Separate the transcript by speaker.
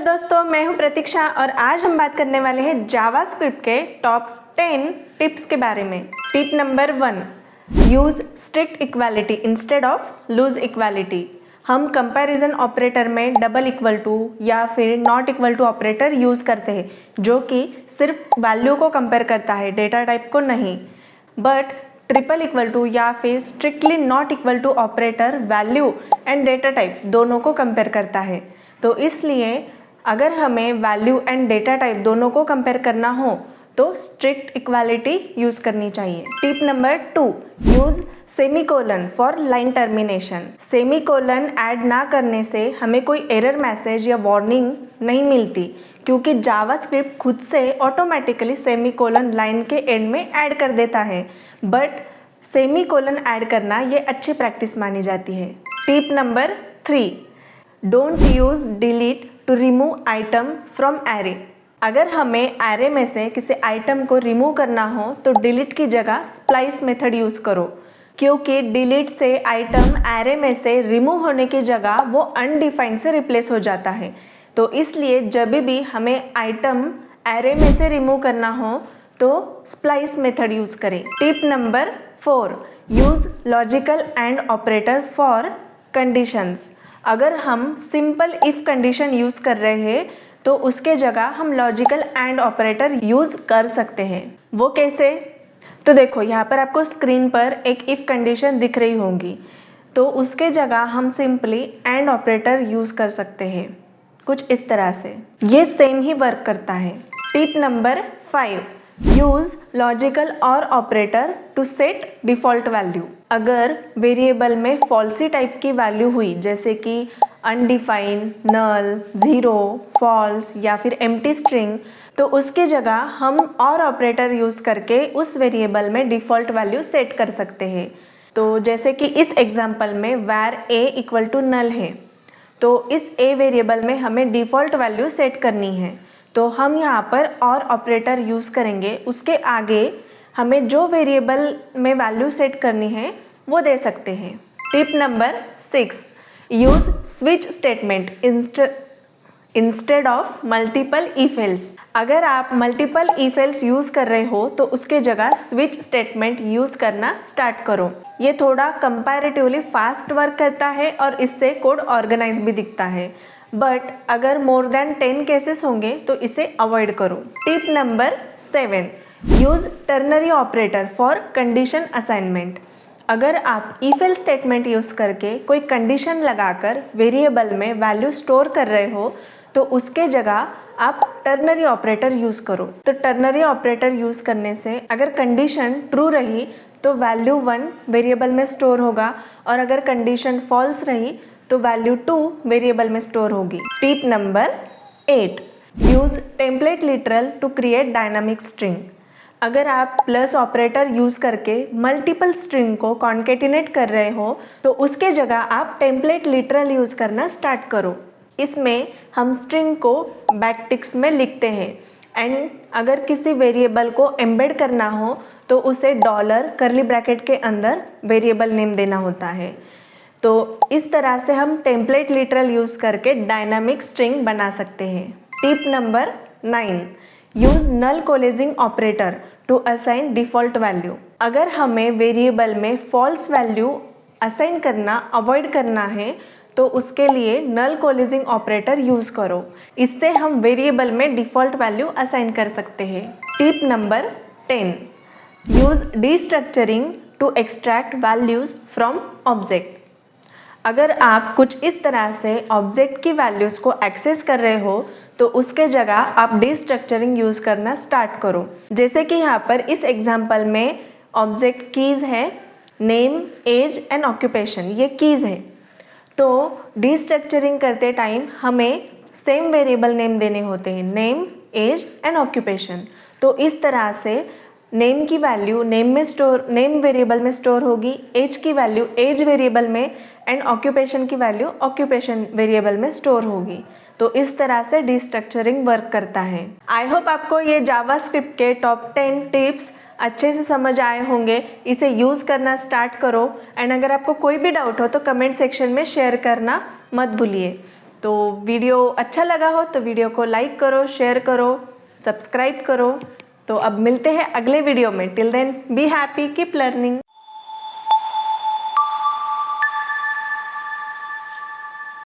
Speaker 1: दोस्तों, मैं हूं प्रतीक्षा और आज हम बात करने वाले हैं जावास्क्रिप्ट के टॉप 10 टिप्स के बारे में। Tip number 1, use strict equality instead of loose equality. हम कंपैरिजन ऑपरेटर में डबल इक्वल टू या फिर not equal to operator use करते हैं, जो कि सिर्फ वैल्यू को कंपेयर करता है, डेटा टाइप को नहीं। बट ट्रिपल इक्वल टू या फिर strictly not equal to operator value and data type दोनों को कंपेयर करता है। तो इसलिए अगर हमें वैल्यू एंड डेटा टाइप दोनों को कंपेयर करना हो तो स्ट्रिक्ट इक्वालिटी यूज़ करनी चाहिए। Tip number 2, use semicolon for line termination. Semicolon add ना करने से हमें कोई एरर मैसेज या वार्निंग नहीं मिलती, क्योंकि जावास्क्रिप्ट खुद से ऑटोमेटिकली सेमीकोलन लाइन के एंड में ऐड कर देता है। बट सेमीकोलन ऐड करना ये अच्छी प्रैक्टिस मानी जाती है। Tip number 3, don't use delete to remove item from array. अगर हमें एरे में से किसी आइटम को रिमूव करना हो तो डिलीट की जगह स्प्लाइस मेथड यूज़ करो, क्योंकि डिलीट से आइटम एरे में से रिमूव होने की जगह वो अनडिफाइंड से रिप्लेस हो जाता है। तो इसलिए जब भी हमें आइटम एरे में से रिमूव करना हो तो स्प्लाइस मेथड यूज़ करें। Tip number 4, use logical and operator for conditions. अगर हम सिंपल इफ़ कंडीशन यूज़ कर रहे हैं तो उसके जगह हम लॉजिकल एंड ऑपरेटर यूज़ कर सकते हैं। वो कैसे? तो देखो, यहाँ पर आपको स्क्रीन पर एक इफ़ कंडीशन दिख रही होंगी, तो उसके जगह हम सिंपली एंड ऑपरेटर यूज़ कर सकते हैं, कुछ इस तरह से। ये सेम ही वर्क करता है। टिप नंबर 5, यूज़ लॉजिकल और operator to set default value. अगर वेरिएबल में फॉल्सी टाइप की वैल्यू हुई, जैसे कि अनडिफाइंड, नल, ज़ीरो, फॉल्स या फिर एम्प्टी स्ट्रिंग, तो उसकी जगह हम और ऑपरेटर यूज़ करके उस वेरिएबल में डिफ़ॉल्ट वैल्यू सेट कर सकते हैं। तो जैसे कि इस एग्जांपल में वैर a इक्वल टू नल है, तो इस a वेरिएबल में हमें डिफ़ॉल्ट वैल्यू सेट करनी है, तो हम यहाँ पर और ऑपरेटर यूज़ करेंगे। उसके आगे हमें जो वेरिएबल में वैल्यू सेट करनी है वो दे सकते हैं। Tip number 6, use switch statement instead of multiple if else. अगर आप मल्टीपल इफ एल्स यूज़ कर रहे हो तो उसके जगह स्विच स्टेटमेंट यूज़ करना स्टार्ट करो। ये थोड़ा कंपैरेटिवली फास्ट वर्क करता है और इससे कोड ऑर्गेनाइज भी दिखता है। बट अगर मोर देन 10 केसेस होंगे तो इसे अवॉइड करो। Tip number 7, use ternary operator for condition assignment. अगर आप इफ एल्स स्टेटमेंट यूज़ करके कोई कंडीशन लगाकर वेरिएबल में वैल्यू स्टोर कर रहे हो तो उसके जगह आप टर्नरी ऑपरेटर यूज़ करो। तो टर्नरी ऑपरेटर यूज़ करने से अगर कंडीशन ट्रू रही तो वैल्यू 1 वेरिएबल में स्टोर होगा, और अगर कंडीशन फॉल्स रही तो वैल्यू 2 वेरिएबल में स्टोर होगी। Tip number 8, use template literal to create dynamic string. अगर आप प्लस ऑपरेटर यूज़ करके मल्टीपल स्ट्रिंग को कॉन्केटिनेट कर रहे हो तो उसके जगह आप टेम्पलेट लिटरल यूज़ करना स्टार्ट करो। इसमें हम स्ट्रिंग को बैकटिक्स में लिखते हैं, एंड अगर किसी वेरिएबल को एम्बेड करना हो तो उसे डॉलर कर्ली ब्रैकेट के अंदर वेरिएबल नेम देना होता है। तो इस तरह से हम टेम्पलेट लिटरल यूज़ करके डायनामिक स्ट्रिंग बना सकते हैं। Tip number 9, use null coalescing operator to assign default value. अगर हमें वेरिएबल में फॉल्स वैल्यू असाइन करना अवॉइड करना है तो उसके लिए नल कोलेजिंग ऑपरेटर यूज़ करो। इससे हम वेरिएबल में डिफ़ॉल्ट वैल्यू असाइन कर सकते हैं। Tip number 10, use destructuring to extract values from object. अगर आप कुछ इस तरह से ऑब्जेक्ट की वैल्यूज़ को एक्सेस कर रहे हो तो उसके जगह आप डीस्ट्रक्चरिंग यूज़ करना स्टार्ट करो। जैसे कि यहाँ पर इस एग्जांपल में ऑब्जेक्ट कीज़ है, नेम, एज एंड ऑक्यूपेशन, ये कीज़ है। तो डीस्ट्रक्चरिंग करते टाइम हमें सेम वेरिएबल नेम देने होते हैं, नेम, एज एंड ऑक्यूपेशन। तो इस तरह से नेम की वैल्यू नेम वेरिएबल में स्टोर होगी, एज की वैल्यू एज वेरिएबल में, एंड ऑक्यूपेशन की वैल्यू ऑक्यूपेशन वेरिएबल में स्टोर होगी। तो इस तरह से डीस्ट्रक्चरिंग वर्क करता है। आई होप आपको ये जावास्क्रिप्ट के टॉप 10 टिप्स अच्छे से समझ आए होंगे। इसे यूज़ करना स्टार्ट करो, एंड अगर आपको कोई भी डाउट हो तो कमेंट सेक्शन में शेयर करना मत भूलिए। तो वीडियो अच्छा लगा हो तो वीडियो को लाइक करो, शेयर करो, सब्सक्राइब करो। तो अब मिलते हैं अगले वीडियो में। Till then be happy, keep learning.